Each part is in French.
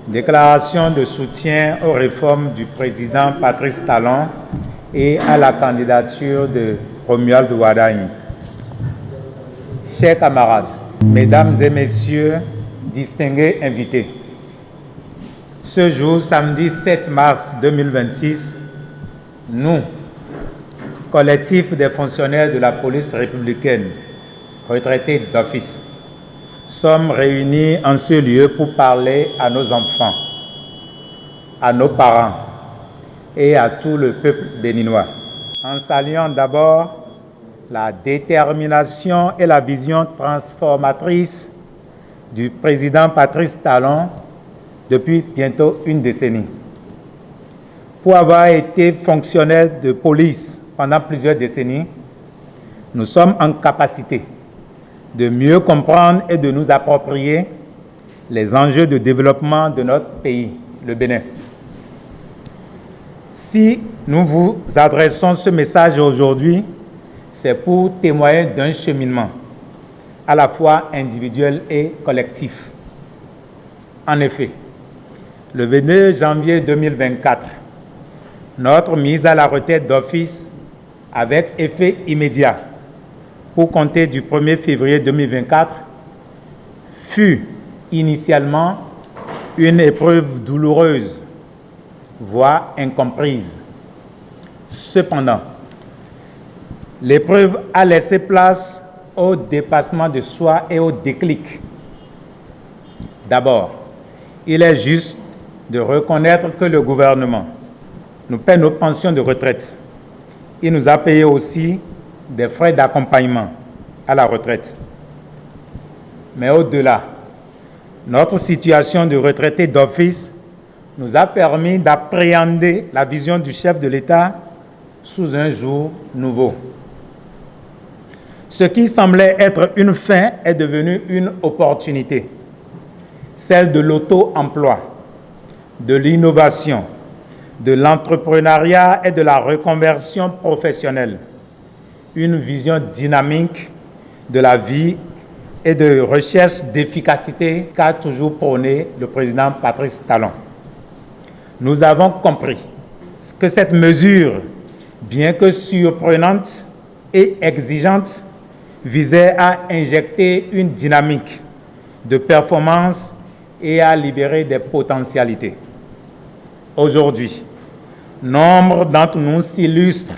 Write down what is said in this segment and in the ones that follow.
Déclaration de soutien aux réformes du président Patrice Talon et à la candidature de Romuald Wardani. Chers camarades, mesdames et messieurs, distingués invités, ce jour, samedi 7 mars 2026, nous, collectif des fonctionnaires de la police républicaine, retraités d'office, sommes réunis en ce lieu pour parler à nos enfants, à nos parents et à tout le peuple béninois. En saluant d'abord la détermination et la vision transformatrice du président Patrice Talon depuis bientôt une décennie. Pour avoir été fonctionnaire de police pendant plusieurs décennies, nous sommes en capacité de mieux comprendre et de nous approprier les enjeux de développement de notre pays, le Bénin. Si nous vous adressons ce message aujourd'hui, c'est pour témoigner d'un cheminement, à la fois individuel et collectif. En effet, le 22 janvier 2024, notre mise à la retraite d'office avec effet immédiat pour compter du 1er février 2024 fut initialement une épreuve douloureuse, voire incomprise. Cependant, l'épreuve a laissé place au dépassement de soi et au déclic. D'abord, il est juste de reconnaître que le gouvernement nous paie nos pensions de retraite. Il nous a payé aussi des frais d'accompagnement à la retraite. Mais au-delà, notre situation de retraité d'office nous a permis d'appréhender la vision du chef de l'État sous un jour nouveau. Ce qui semblait être une fin est devenu une opportunité, celle de l'auto-emploi, de l'innovation, de l'entrepreneuriat et de la reconversion professionnelle. Une vision dynamique de la vie et de recherche d'efficacité qu'a toujours prôné le président Patrice Talon. Nous avons compris que cette mesure, bien que surprenante et exigeante, visait à injecter une dynamique de performance et à libérer des potentialités. Aujourd'hui, nombre d'entre nous s'illustrent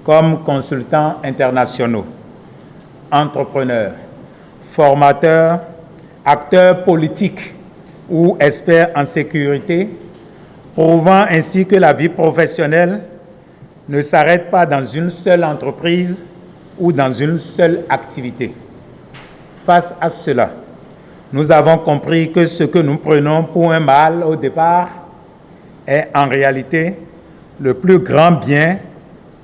comme consultants internationaux, entrepreneurs, formateurs, acteurs politiques ou experts en sécurité, prouvant ainsi que la vie professionnelle ne s'arrête pas dans une seule entreprise ou dans une seule activité. Face à cela, nous avons compris que ce que nous prenons pour un mal au départ est en réalité le plus grand bien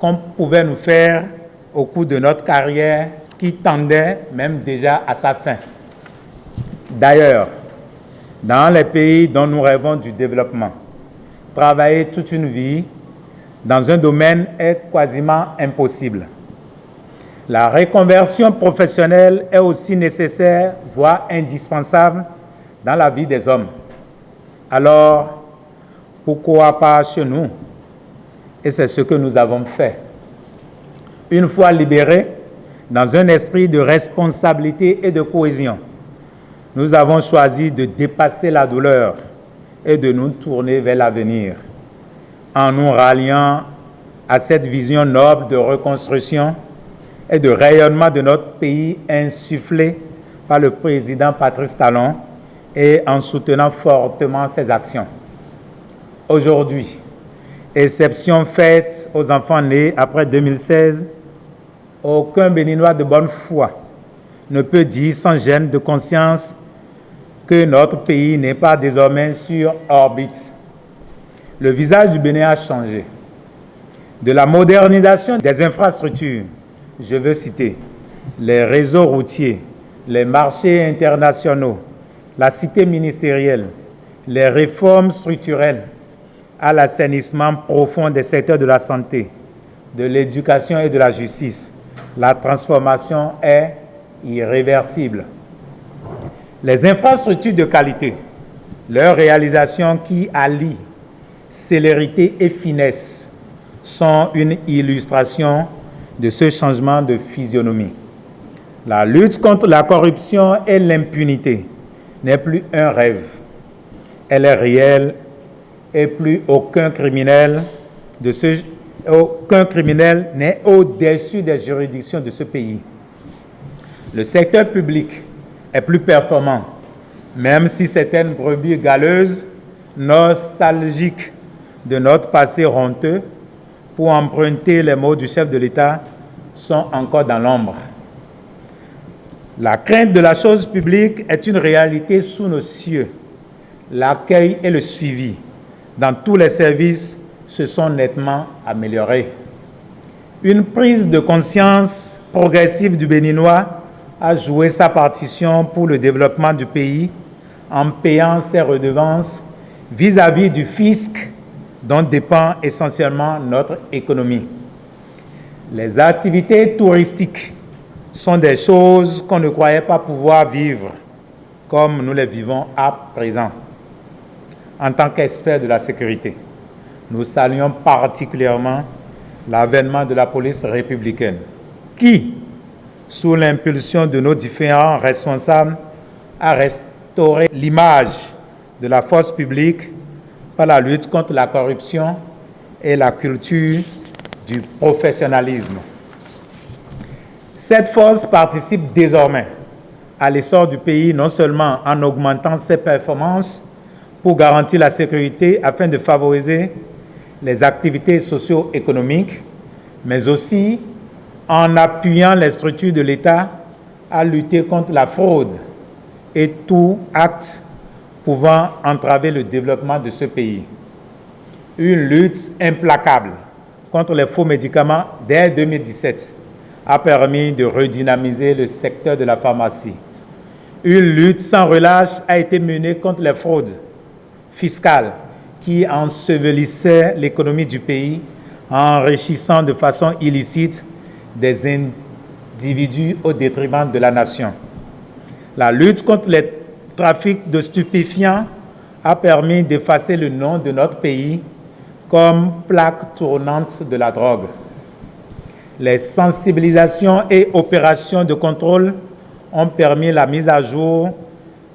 qu'on pouvait nous faire au cours de notre carrière qui tendait même déjà à sa fin. D'ailleurs, dans les pays dont nous rêvons du développement, travailler toute une vie dans un domaine est quasiment impossible. La reconversion professionnelle est aussi nécessaire, voire indispensable dans la vie des hommes. Alors, pourquoi pas chez nous? Et c'est ce que nous avons fait. Une fois libérés, dans un esprit de responsabilité et de cohésion, nous avons choisi de dépasser la douleur et de nous tourner vers l'avenir, en nous ralliant à cette vision noble de reconstruction et de rayonnement de notre pays insufflée par le président Patrice Talon et en soutenant fortement ses actions. Aujourd'hui, exception faite aux enfants nés après 2016, aucun Béninois de bonne foi ne peut dire sans gêne de conscience que notre pays n'est pas désormais sur orbite. Le visage du Bénin a changé. De la modernisation des infrastructures, je veux citer les réseaux routiers, les marchés internationaux, la cité ministérielle, les réformes structurelles, à l'assainissement profond des secteurs de la santé, de l'éducation et de la justice. La transformation est irréversible. Les infrastructures de qualité Leurs réalisations qui allient célérité et finesse sont une illustration de ce changement de physionomie. La lutte contre la corruption et l'impunité n'est plus un rêve. Elle est réelle et plus aucun criminel n'est au-dessus des juridictions de ce pays. Le secteur public est plus performant, même si certaines brebis galeuses, nostalgiques de notre passé honteux, pour emprunter les mots du chef de l'État, sont encore dans l'ombre. La crainte de la chose publique est une réalité sous nos cieux. L'accueil et le suivi dans tous les services se sont nettement améliorés. Une prise de conscience progressive du Béninois a joué sa partition pour le développement du pays en payant ses redevances vis-à-vis du fisc dont dépend essentiellement notre économie. Les activités touristiques sont des choses qu'on ne croyait pas pouvoir vivre comme nous les vivons à présent. En tant qu'experts de la sécurité, nous saluons particulièrement l'avènement de la police républicaine qui, sous l'impulsion de nos différents responsables, a restauré l'image de la force publique par la lutte contre la corruption et la culture du professionnalisme. Cette force participe désormais à l'essor du pays non seulement en augmentant ses performances pour garantir la sécurité afin de favoriser les activités socio-économiques, mais aussi en appuyant les structures de l'État à lutter contre la fraude et tout acte pouvant entraver le développement de ce pays. Une lutte implacable contre les faux médicaments dès 2017 a permis de redynamiser le secteur de la pharmacie. Une lutte sans relâche a été menée contre les fraudes fiscales qui ensevelissaient l'économie du pays en enrichissant de façon illicite des individus au détriment de la nation. La lutte contre les trafics de stupéfiants a permis d'effacer le nom de notre pays comme plaque tournante de la drogue. Les sensibilisations et opérations de contrôle ont permis la mise à jour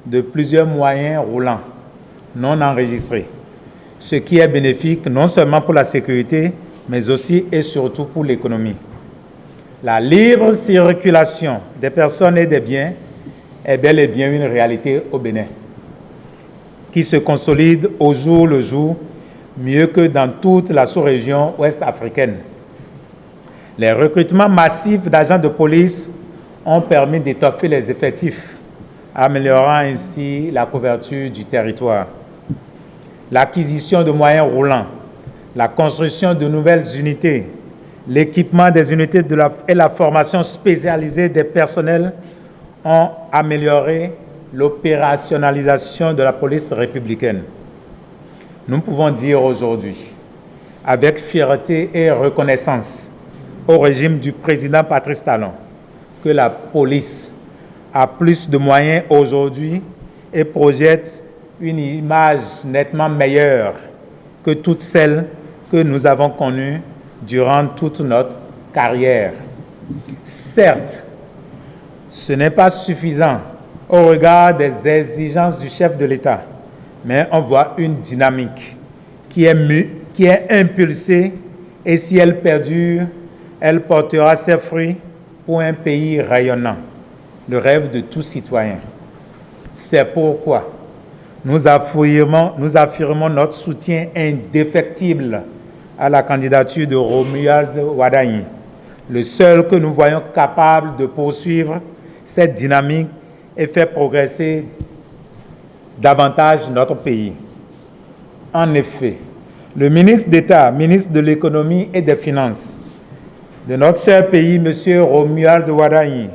de plusieurs moyens roulants non enregistrés, ce qui est bénéfique non seulement pour la sécurité, mais aussi et surtout pour l'économie. La libre circulation des personnes et des biens est bel et bien une réalité au Bénin, qui se consolide au jour le jour, mieux que dans toute la sous-région ouest africaine. Les recrutements massifs d'agents de police ont permis d'étoffer les effectifs, améliorant ainsi la couverture du territoire. L'acquisition de moyens roulants, la construction de nouvelles unités, l'équipement des unités et la formation spécialisée des personnels ont amélioré l'opérationnalisation de la police républicaine. Nous pouvons dire aujourd'hui, avec fierté et reconnaissance au régime du président Patrice Talon, que la police a plus de moyens aujourd'hui et projette une image nettement meilleure que toutes celles que nous avons connues durant toute notre carrière. Certes, ce n'est pas suffisant au regard des exigences du chef de l'État, mais on voit une dynamique qui est impulsée et si elle perdure, elle portera ses fruits pour un pays rayonnant, le rêve de tout citoyen. C'est pourquoi nous affirmons notre soutien indéfectible à la candidature de Romuald Wardani, le seul que nous voyons capable de poursuivre cette dynamique et faire progresser davantage notre pays. En effet, le ministre d'État, ministre de l'Économie et des Finances de notre cher pays, M. Romuald Wardani,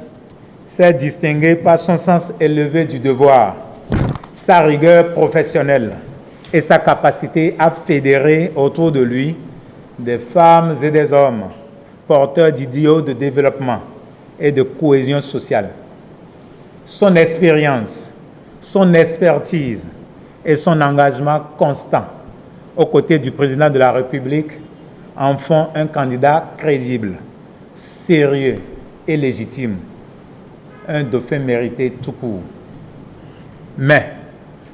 s'est distingué par son sens élevé du devoir, sa rigueur professionnelle et sa capacité à fédérer autour de lui des femmes et des hommes porteurs d'idéaux de développement et de cohésion sociale. Son expérience, son expertise et son engagement constant aux côtés du président de la République en font un candidat crédible, sérieux et légitime, un dauphin mérité tout court. Mais,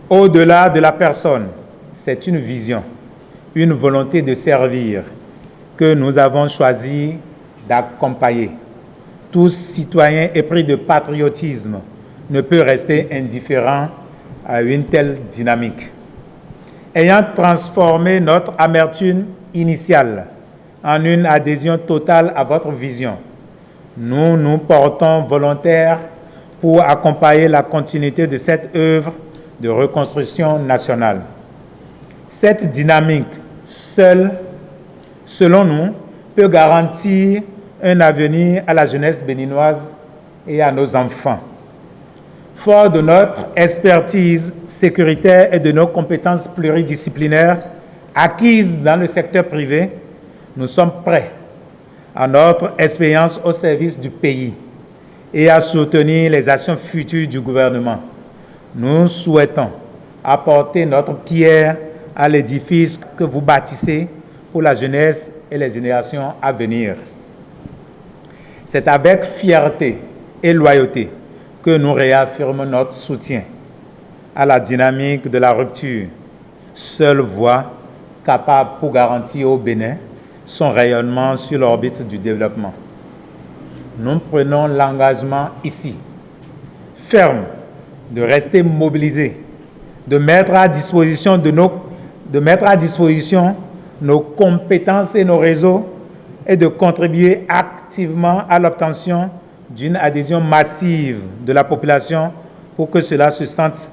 au-delà de la personne, c'est une vision, une volonté de servir que nous avons choisi d'accompagner. Tout citoyen épris de patriotisme ne peut rester indifférent à une telle dynamique. Ayant transformé notre amertume initiale en une adhésion totale à votre vision, nous nous portons volontaires pour accompagner la continuité de cette œuvre de reconstruction nationale. Cette dynamique, seule, selon nous, peut garantir un avenir à la jeunesse béninoise et à nos enfants. Fort de notre expertise sécuritaire et de nos compétences pluridisciplinaires acquises dans le secteur privé, nous sommes prêts à notre expérience au service du pays et à soutenir les actions futures du gouvernement. Nous souhaitons apporter notre pierre à l'édifice que vous bâtissez pour la jeunesse et les générations à venir. C'est avec fierté et loyauté que nous réaffirmons notre soutien à la dynamique de la rupture, seule voie capable pour garantir au Bénin son rayonnement sur l'orbite du développement. Nous prenons l'engagement ici, ferme, de rester mobilisés, de mettre à disposition nos compétences et nos réseaux et de contribuer activement à l'obtention d'une adhésion massive de la population pour que cela se sente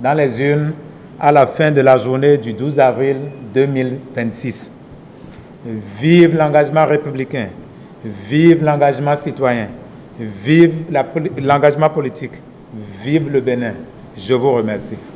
dans les urnes à la fin de la journée du 12 avril 2026. Vive l'engagement républicain, vive l'engagement citoyen, vive l'engagement politique, vive le Bénin. Je vous remercie.